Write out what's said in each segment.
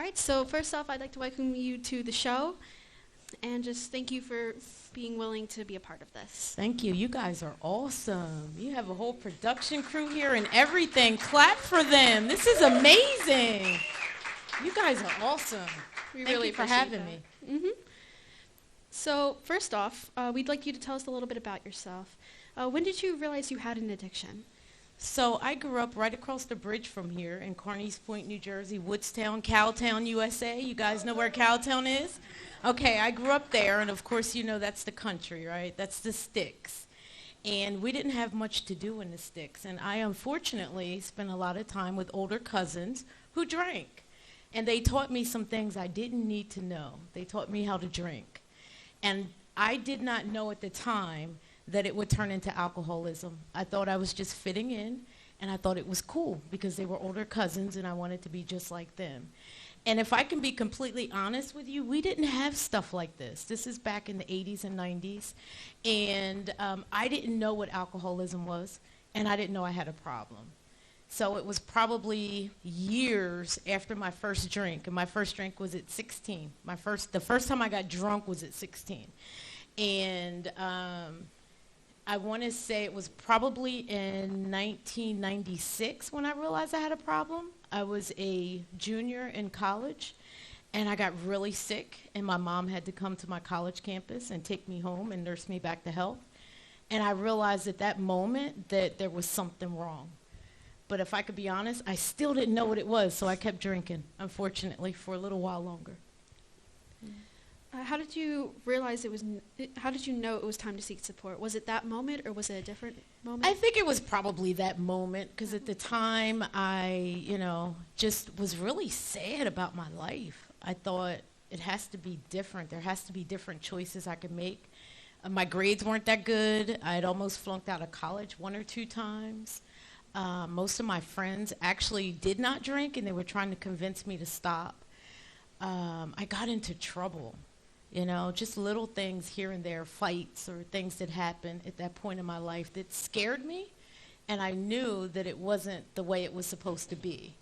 right, so first off, I'd like to welcome you to the show and just thank you for being willing to be a part of this. Thank you. You guys are awesome. You have a whole production crew here and everything. Clap for them. This is amazing. You guys are awesome. We Thank really you for appreciate having me. that. So first off, we'd like you to tell us a little bit about yourself. When did you realize you had an addiction? So I grew up right across the bridge from here in Carneys Point, New Jersey, Woodstown, Cowtown, USA. You guys know where Cowtown is? Okay, I grew up there, and of course, you know that's the country, right? That's the sticks. And we didn't have much to do in the sticks. And I unfortunately spent a lot of time with older cousins who drank. And they taught me some things I didn't need to know. They taught me how to drink. And I did not know at the time that it would turn into alcoholism. I thought I was just fitting in, and I thought it was cool because they were older cousins and I wanted to be just like them. And if I can be completely honest with you, we didn't have stuff like this. This is back in the 80s and 90s, and I didn't know what alcoholism was, and I didn't know I had a problem. So it was probably years after my first drink, and my first drink was at 16. The first time I got drunk was at 16. And I want to say it was probably in 1996 when I realized I had a problem. I was a junior in college, and I got really sick, and my mom had to come to my college campus and take me home and nurse me back to health. And I realized at that moment that there was something wrong. But if I could be honest, I still didn't know what it was, so I kept drinking, unfortunately, for a little while longer. How did you realize how did you know it was time to seek support? Was it that moment or was it a different moment? I think it was probably that moment because at the time I, just was really sad about my life. I thought it has to be different. There has to be different choices I could make. My grades weren't that good. I had almost flunked out of college 1 or 2 times. Most of my friends actually did not drink and they were trying to convince me to stop. I got into trouble. Just little things here and there, fights or things that happened at that point in my life that scared me, and I knew that it wasn't the way it was supposed to be.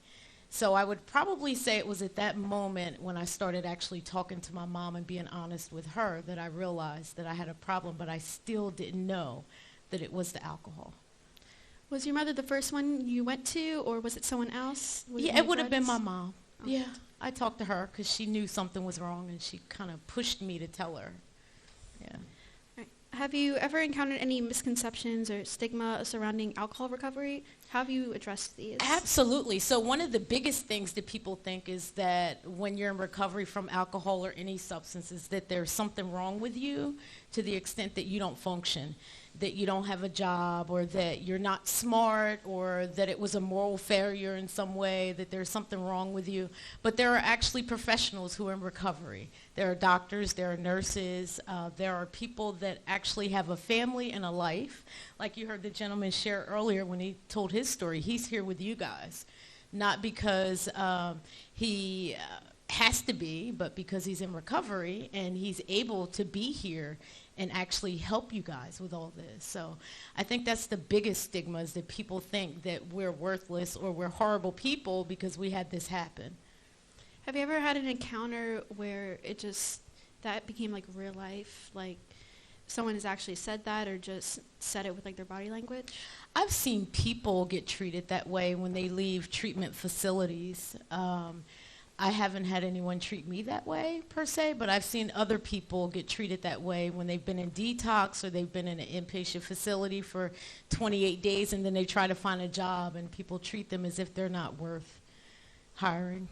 So I would probably say it was at that moment when I started actually talking to my mom and being honest with her that I realized that I had a problem, but I still didn't know that it was the alcohol. Was your mother the first one you went to, or was it someone else? Yeah, it would have been my mom. Oh. Yeah. I talked to her because she knew something was wrong, and she kind of pushed me to tell her. Yeah. Right. Have you ever encountered any misconceptions or stigma surrounding alcohol recovery? How have you addressed these? Absolutely. So one of the biggest things that people think is that when you're in recovery from alcohol or any substances, that there's something wrong with you to the extent that you don't function, that you don't have a job, or that you're not smart, or that it was a moral failure in some way, that there's something wrong with you. But there are actually professionals who are in recovery. There are doctors, there are nurses, there are people that actually have a family and a life. Like you heard the gentleman share earlier when he told his story. He's here with you guys, not because he has to be, but because he's in recovery and he's able to be here and actually help you guys with all this. So I think that's the biggest stigma, is that people think that we're worthless or we're horrible people because we had this happen. Have you ever had an encounter where that became like real life, like someone has actually said that or just said it with like their body language? I've seen people get treated that way when they leave treatment facilities. I haven't had anyone treat me that way, per se, but I've seen other people get treated that way when they've been in detox or they've been in an inpatient facility for 28 days, and then they try to find a job, and people treat them as if they're not worth hiring.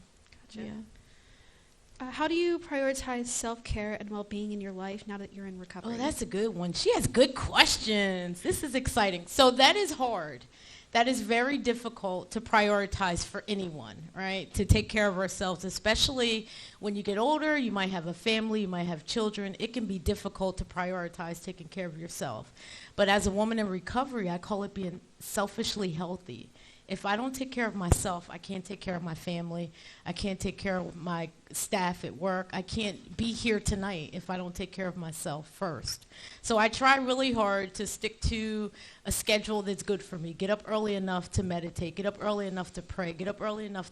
Gotcha. Yeah. How do you prioritize self-care and well-being in your life now that you're in recovery? Oh, that's a good one. She has good questions. This is exciting. So that is hard. That is very difficult to prioritize for anyone, right? To take care of ourselves, especially when you get older, you might have a family, you might have children. It can be difficult to prioritize taking care of yourself. But as a woman in recovery, I call it being selfishly healthy. If I don't take care of myself, I can't take care of my family. I can't take care of my staff at work. I can't be here tonight if I don't take care of myself first. So I try really hard to stick to a schedule that's good for me. Get up early enough to meditate. Get up early enough to pray. Get up early enough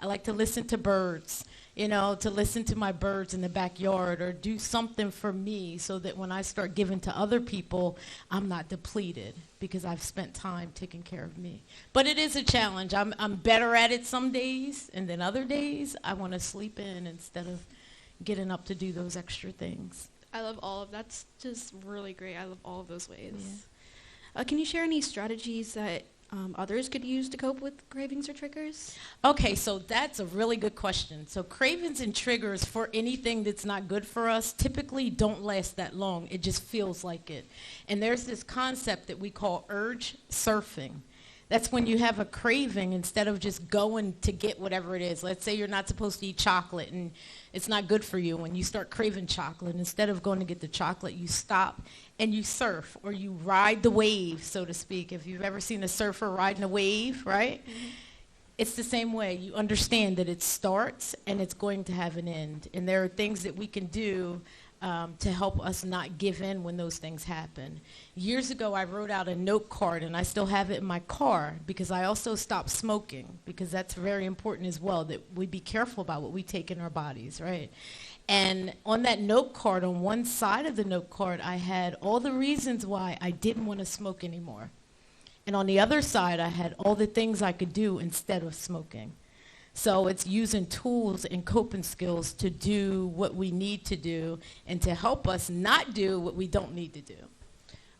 I like to listen to birds, to listen to my birds in the backyard, or do something for me so that when I start giving to other people, I'm not depleted because I've spent time taking care of me. But it is a challenge. I'm better at it some days, and then other days I want to sleep in instead of getting up to do those extra things. I love all of that's just really great. I love all of those ways. Yeah. Can you share any strategies that others could use to cope with cravings or triggers? Okay, so that's a really good question. So cravings and triggers for anything that's not good for us typically don't last that long. It just feels like it. And there's this concept that we call urge surfing. That's when you have a craving, instead of just going to get whatever it is. Let's say you're not supposed to eat chocolate and it's not good for you. When you start craving chocolate, instead of going to get the chocolate, you stop and you surf, or you ride the wave, so to speak. If you've ever seen a surfer riding a wave, right? Mm-hmm. It's the same way. You understand that it starts and it's going to have an end. And there are things that we can do to help us not give in when those things happen. Years ago, I wrote out a note card, and I still have it in my car, because I also stopped smoking, because that's very important as well, that we be careful about what we take in our bodies, right? And on that note card, on one side of the note card, I had all the reasons why I didn't want to smoke anymore. And on the other side, I had all the things I could do instead of smoking. So it's using tools and coping skills to do what we need to do and to help us not do what we don't need to do.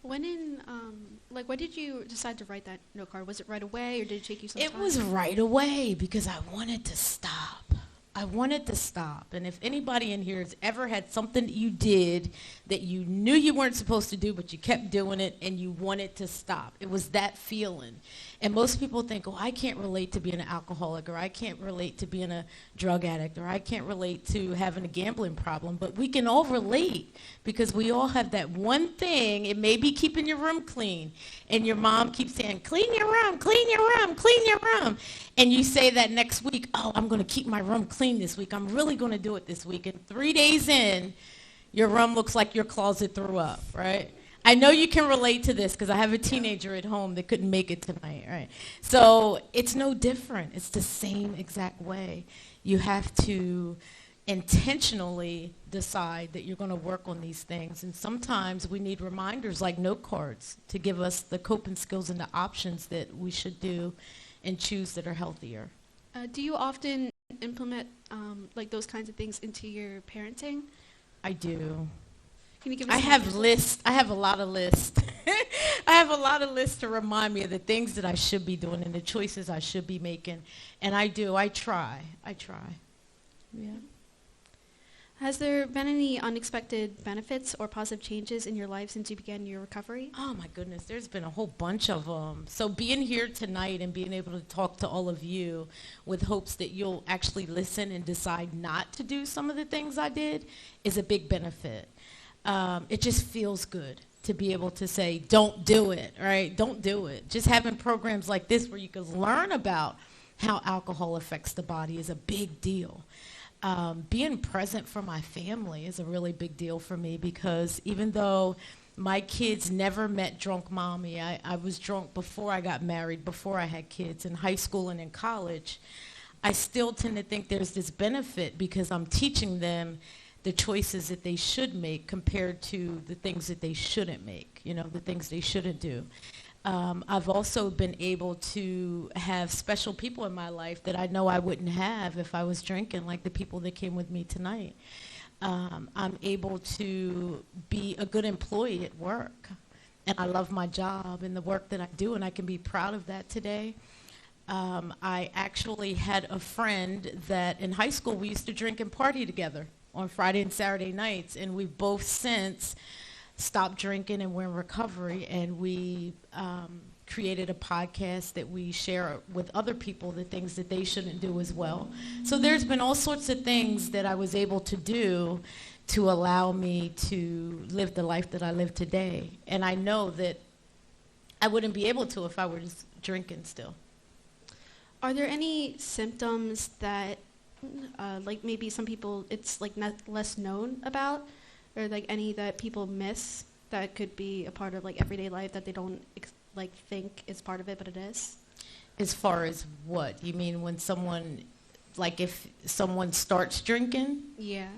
When did you decide to write that note card? Was it right away, or did it take you some time? It was right away, because I wanted to stop. I wanted to stop. And if anybody in here has ever had something that you did that you knew you weren't supposed to do, but you kept doing it and you wanted to stop, it was that feeling. And most people think, oh, I can't relate to being an alcoholic, or I can't relate to being a drug addict, or I can't relate to having a gambling problem. But we can all relate, because we all have that one thing. It may be keeping your room clean, and your mom keeps saying, clean your room, clean your room, clean your room. And you say that next week, oh, I'm going to keep my room clean this week. I'm really going to do it this week. And 3 days in, your room looks like your closet threw up, right? I know you can relate to this, because I have a teenager at home that couldn't make it tonight, right? So it's no different. It's the same exact way. You have to intentionally decide that you're going to work on these things. And sometimes we need reminders like note cards to give us the coping skills and the options that we should do and choose that are healthier. Do you often implement those kinds of things into your parenting? I do. Can you give us I have lists. I have a lot of lists. I have a lot of lists to remind me of the things that I should be doing and the choices I should be making. And I do. I try. Yeah. Has there been any unexpected benefits or positive changes in your life since you began your recovery? Oh, my goodness. There's been a whole bunch of them. So being here tonight and being able to talk to all of you with hopes that you'll actually listen and decide not to do some of the things I did is a big benefit. It just feels good to be able to say, don't do it, right? Don't do it. Just having programs like this where you can learn about how alcohol affects the body is a big deal. Being present for my family is a really big deal for me, because even though my kids never met drunk mommy, I was drunk before I got married, before I had kids, in high school and in college, I still tend to think there's this benefit because I'm teaching them the choices that they should make compared to the things that they shouldn't make, the things they shouldn't do. I've also been able to have special people in my life that I know I wouldn't have if I was drinking, like the people that came with me tonight. I'm able to be a good employee at work, and I love my job and the work that I do, and I can be proud of that today. I actually had a friend that in high school we used to drink and party together on Friday and Saturday nights, and we've both since stopped drinking, and we're in recovery, and we created a podcast that we share with other people the things that they shouldn't do as well. So there's been all sorts of things that I was able to do to allow me to live the life that I live today, and I know that I wouldn't be able to if I were just drinking still. Are there any symptoms that like maybe some people it's like less known about, or like any that people miss that could be a part of like everyday life that they don't like think is part of it, but it is? As far as what? You mean when someone, like if someone starts drinking? Yeah.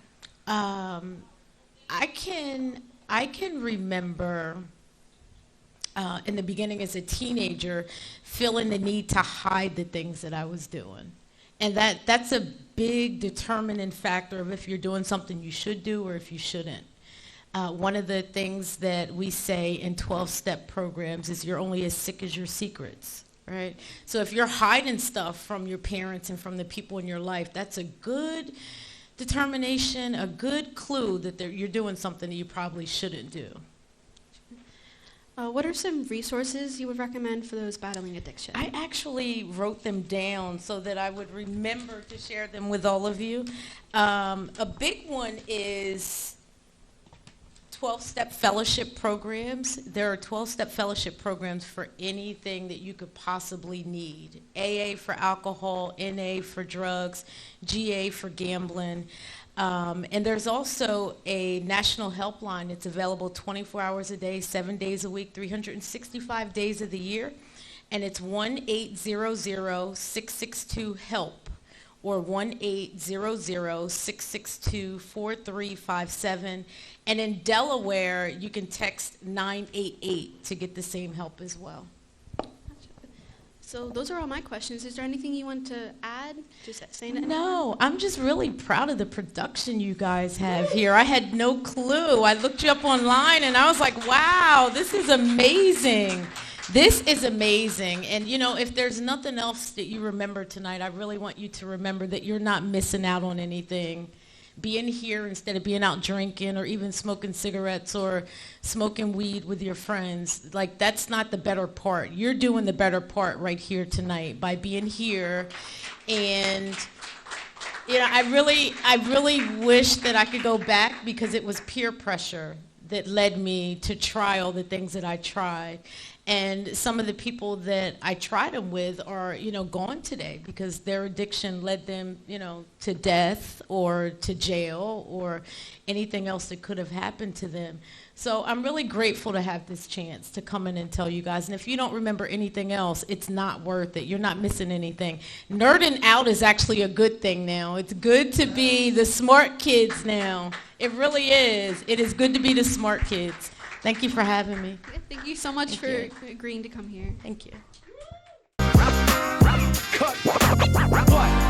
I can remember in the beginning as a teenager feeling the need to hide the things that I was doing. And that's a big determining factor of if you're doing something you should do or if you shouldn't. One of the things that we say in 12-step programs is you're only as sick as your secrets, right? So if you're hiding stuff from your parents and from the people in your life, that's a good determination, a good clue that you're doing something that you probably shouldn't do. What are some resources you would recommend for those battling addiction? I actually wrote them down so that I would remember to share them with all of you. A big one is 12-step fellowship programs. There are 12-step fellowship programs for anything that you could possibly need. AA for alcohol, NA for drugs, GA for gambling. And there's also a national helpline. It's available 24 hours a day, 7 days a week, 365 days of the year. And it's 1-800-662-HELP or 1-800-662-4357. And in Delaware, you can text 988 to get the same help as well. So those are all my questions. Is there anything you want to add? Just saying it. No, I'm just really proud of the production you guys have here. I had no clue. I looked you up online and I was like, wow, this is amazing. This is amazing. And you know, if there's nothing else that you remember tonight, I really want you to remember that you're not missing out on anything. Being here instead of being out drinking or even smoking cigarettes or smoking weed with your friends, like that's not the better part. You're doing the better part right here tonight by being here. And you know, I really wish that I could go back because it was peer pressure that led me to try all the things that I tried. And some of the people that I tried them with are, you know, gone today because their addiction led them, you know, to death or to jail or anything else that could have happened to them. So I'm really grateful to have this chance to come in and tell you guys. And if you don't remember anything else, it's not worth it. You're not missing anything. Nerding out is actually a good thing now. It's good to be the smart kids now. It really is. It is good to be the smart kids. Thank you for having me. Thank you so much for agreeing to come here. Thank you. Cut. What?